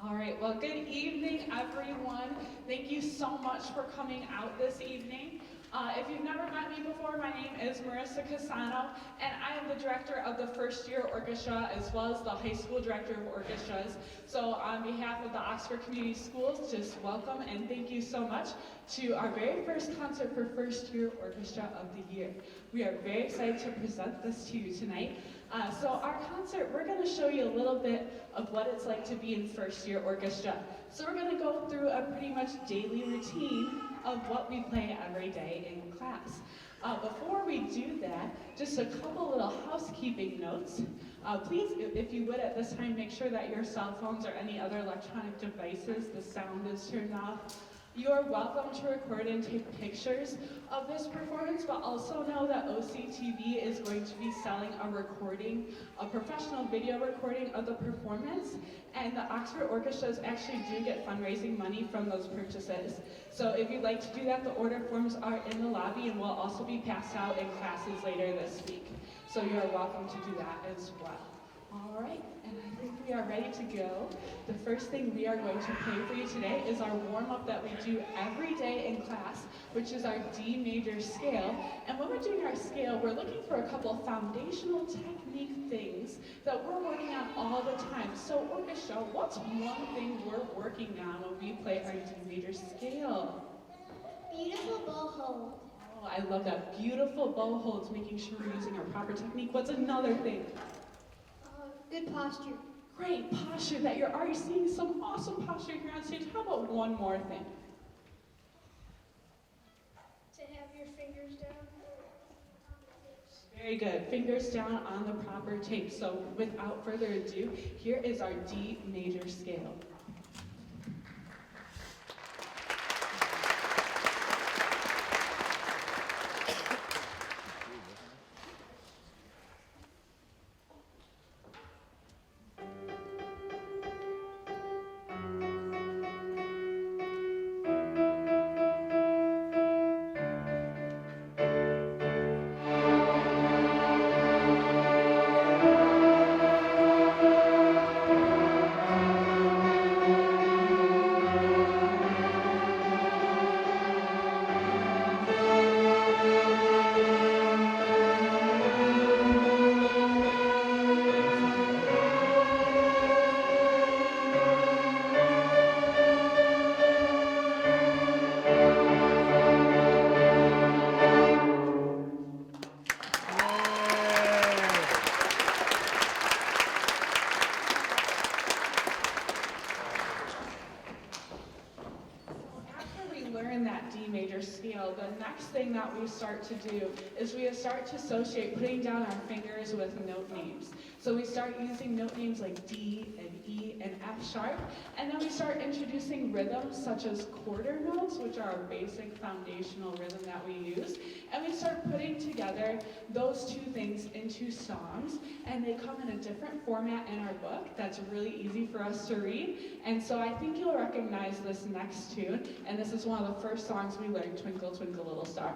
All right, well, good evening, everyone. Thank you so much for coming out this evening. If you've never met me before, my name is Marissa Casano, and I am the director of the first year orchestra as well as the high school director of orchestras. So on behalf of the Oxford Community Schools, just welcome and thank you so much to our very first concert for first year orchestra of the year. We are very excited to present this to you tonight. So our concert, we're going to show you a little bit of what it's like to be in first year orchestra. So we're going to go through a pretty much daily routine of what we play every day in class. Before we do that, just a couple little housekeeping notes. Please, if you would at this time, make sure that your cell phones or any other electronic devices, the sound is turned off. You are welcome to record and take pictures of this performance, but also know that OCTV is going to be selling a recording, a professional video recording of the performance, and the Oxford Orchestras actually do get fundraising money from those purchases. So if you'd like to do that, the order forms are in the lobby and will also be passed out in classes later this week. So you are welcome to do that as well. All right, and I think we are ready to go. The first thing we are going to play for you today is our warm-up that we do every day in class, which is our D major scale. And when we're doing our scale, we're looking for a couple foundational technique things that we're working on all the time. So orchestra, what's one thing we're working on when we play our D major scale? Beautiful bow hold. Oh, I love that. Beautiful bow holds, making sure we're using our proper technique. What's another thing? Good posture. Great posture, that you're already seeing some awesome posture here on stage. How about one more thing? To have your fingers down. Very good. Fingers down on the proper tape. So without further ado, here is our D major scale. The next thing that we start to do is we start to associate putting down our fingers with note names. So we start using note names like D and E and F sharp, and then we start introducing rhythms such as quarter notes, which are our basic foundational rhythm that we use, and we start putting together those two things into songs, and they come in a different format in our book that's really easy for us to read, and so I think you'll recognize this next tune, and this is one of the first songs we learned, Twinkle, Twinkle, Little Star.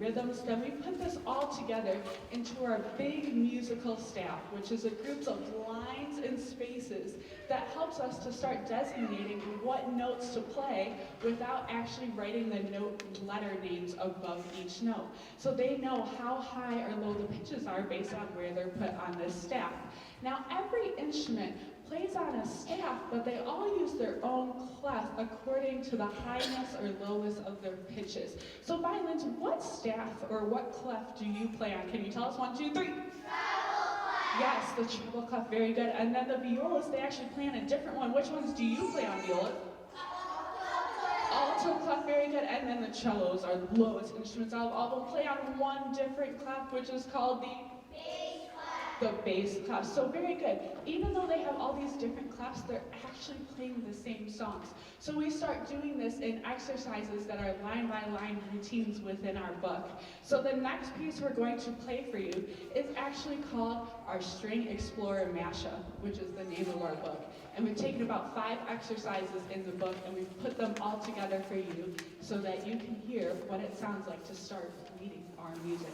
rhythms, then we put this all together into our big musical staff, which is a group of lines and spaces that helps us to start designating what notes to play without actually writing the note letter names above each note. So they know how high or low the pitches are based on where they're put on this staff. Now, every instrument plays on a staff, but they all use their own clef according to the highness or lowness of their pitches. So violins, what staff or what clef do you play on? Can you tell us? 1, 2, 3. Yes, the treble clef, very good. And then the violas, they actually play on a different one. Which ones do you play on, violas? Alto clef, very good. And then the cellos are the lowest instruments out of all of them. Play on one different clef, which is called the bass clef. So very good. Even though they have all these different clefs, they're actually playing the same songs. So we start doing this in exercises that are line by line routines within our book. So the next piece we're going to play for you is actually called our String Explorer Mashup, which is the name of our book. And we've taken about 5 exercises in the book and we've put them all together for you so that you can hear what it sounds like to start reading our music.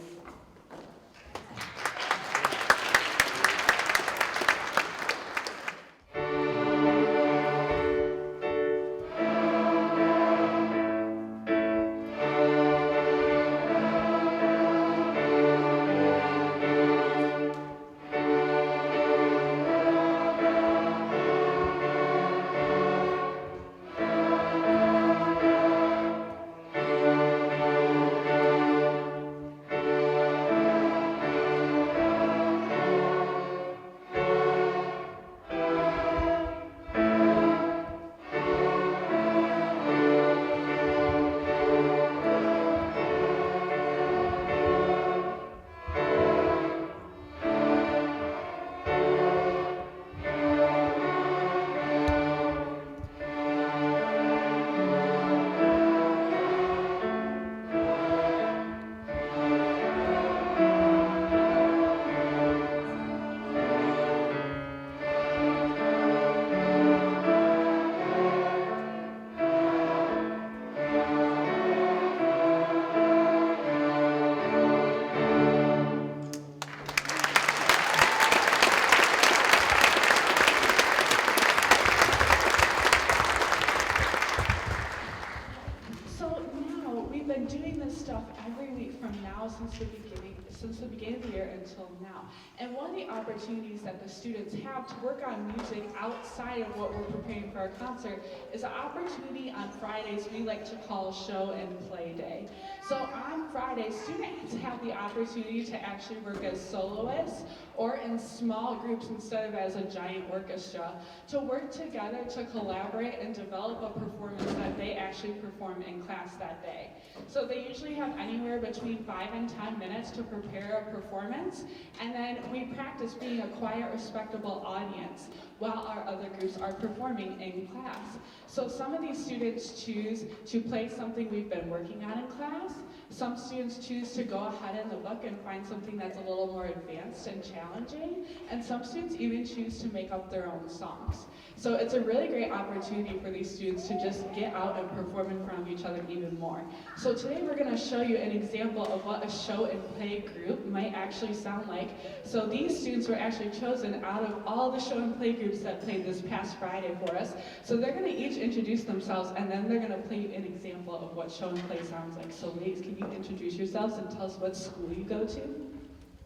Since the beginning of the year until now. And one of the opportunities that the students have to work on music outside of what we're preparing for our concert is an opportunity on Fridays we like to call Show and Play Day. So on Fridays, students have the opportunity to actually work as soloists or in small groups instead of as a giant orchestra, to work together to collaborate and develop a performance that they actually perform in class that day. So they usually have anywhere between 5 and 10 minutes to prepare a performance, and then we practice being a quiet, respectable audience while our other groups are performing in class. So some of these students choose to play something we've been working on in class. Some students choose to go ahead in the book and find something that's a little more advanced and challenging, and some students even choose to make up their own songs. So it's a really great opportunity for these students to just get out and perform in front of each other even more. So today we're going to show you an example of what a show and play group might actually sound like. So these students were actually chosen out of all the show and play groups that played this past Friday for us. So they're going to each introduce themselves, and then they're going to play you an example of what show and play sounds like. So ladies, can you introduce yourselves and tell us what school you go to?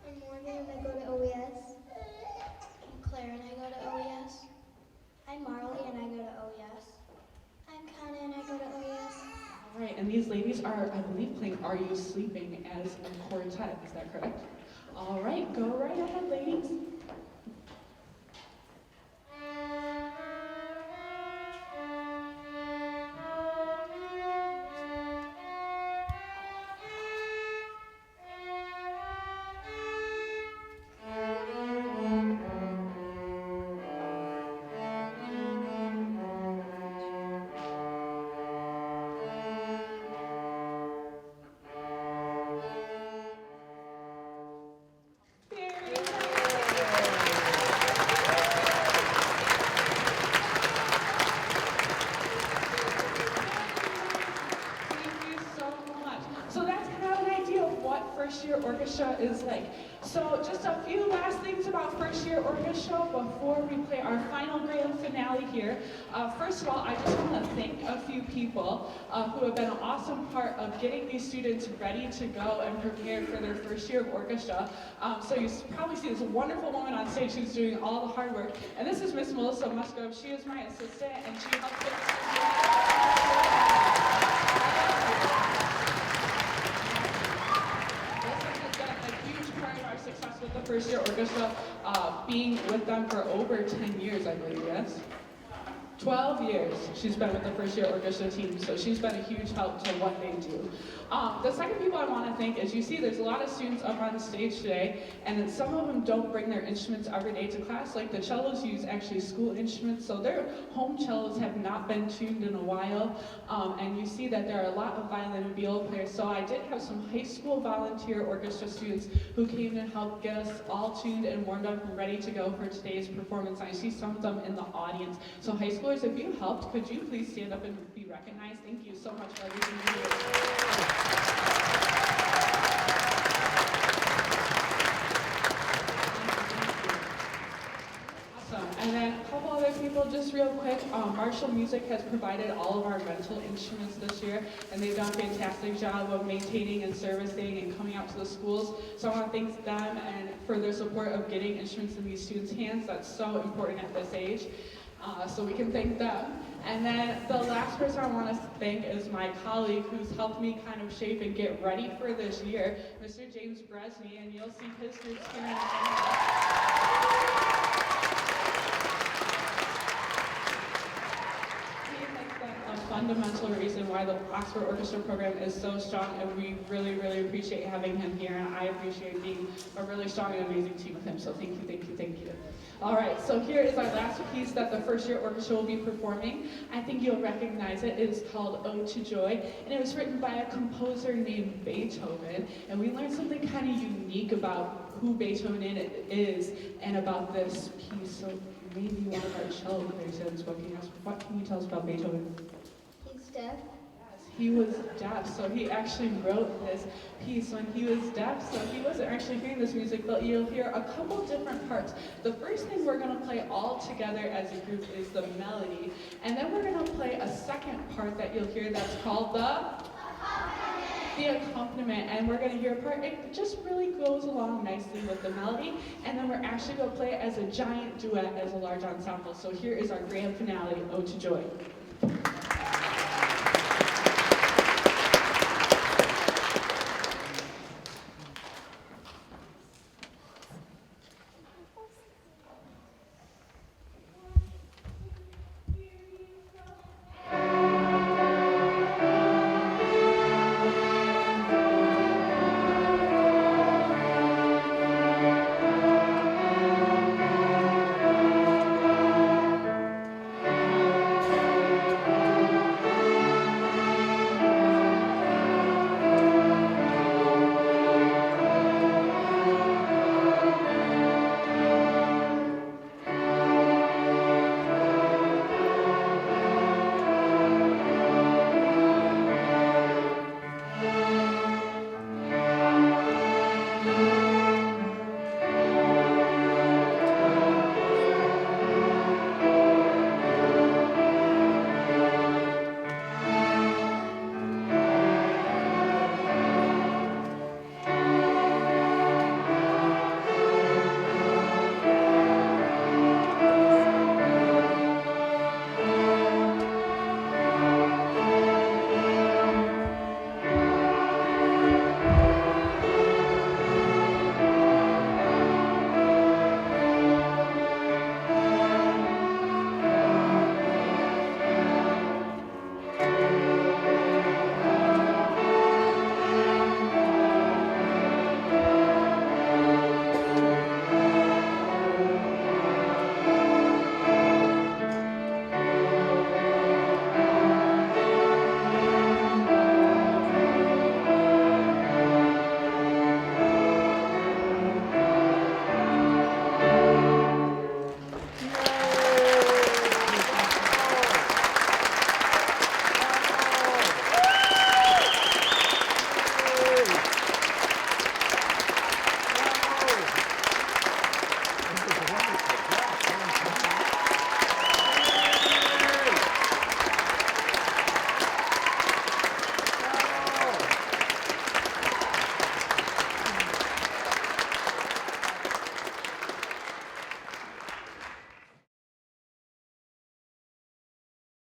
I'm Morgan and I go to OES. I'm Claire and I go to OES. I'm Marley and I go to OES. I'm Kana and I go to OES. All right, and these ladies are, I believe, playing Are You Sleeping as a quartet. Is that correct? All right, go right ahead, ladies. orchestra is like. So just a few last things about first year orchestra before we play our final grand finale here. First of all, I just want to thank a few people who have been an awesome part of getting these students ready to go and prepared for their first year of orchestra. So you probably see this wonderful woman on stage who's doing all the hard work. And this is Miss Melissa Musgrove. She is my assistant and she helps us. Success with the first year orchestra, being with them for over 10 years, I believe, yes? 12 years she's been with the first year orchestra team, so she's been a huge help to what they do. The second people I want to thank is, you see there's a lot of students up on stage today, and some of them don't bring their instruments every day to class. Like the cellos use actually school instruments, so their home cellos have not been tuned in a while, and you see that there are a lot of violin and viola players. So I did have some high school volunteer orchestra students who came and helped get us all tuned and warmed up and ready to go for today's performance. I see some of them in the audience. So high schoolers, if you helped, could you please stand up and be recognized? Thank you so much for everything you do. Awesome. And then a couple other people, just real quick. Marshall Music has provided all of our rental instruments this year, and they've done a fantastic job of maintaining and servicing and coming out to the schools. So I want to thank them and for their support of getting instruments in these students' hands. That's so important at this age. So we can thank them. And then the last person I want to thank is my colleague who's helped me kind of shape and get ready for this year, Mr. James Bresney, and you'll see his groups here in a minute. A fundamental reason why the Oxford Orchestra program is so strong, and we really, really appreciate having him here, and I appreciate being a really strong and amazing team with him, so thank you, thank you, thank you. All right, so here is our last piece that the first year orchestra will be performing. I think you'll recognize it. It is called Ode to Joy, and it was written by a composer named Beethoven, and we learned something kind of unique about who Beethoven is and about this piece. So maybe one of our cello players is looking at us. What can you tell us about Beethoven? He's deaf. He was deaf, so he actually wrote this piece when he was deaf, so he wasn't actually hearing this music, but you'll hear a couple different parts. The first thing we're going to play all together as a group is the melody, and then we're going to play a second part that you'll hear that's called the accompaniment, and we're going to hear a part. It just really goes along nicely with the melody, and then we're actually going to play it as a giant duet as a large ensemble. So here is our grand finale, Ode to Joy.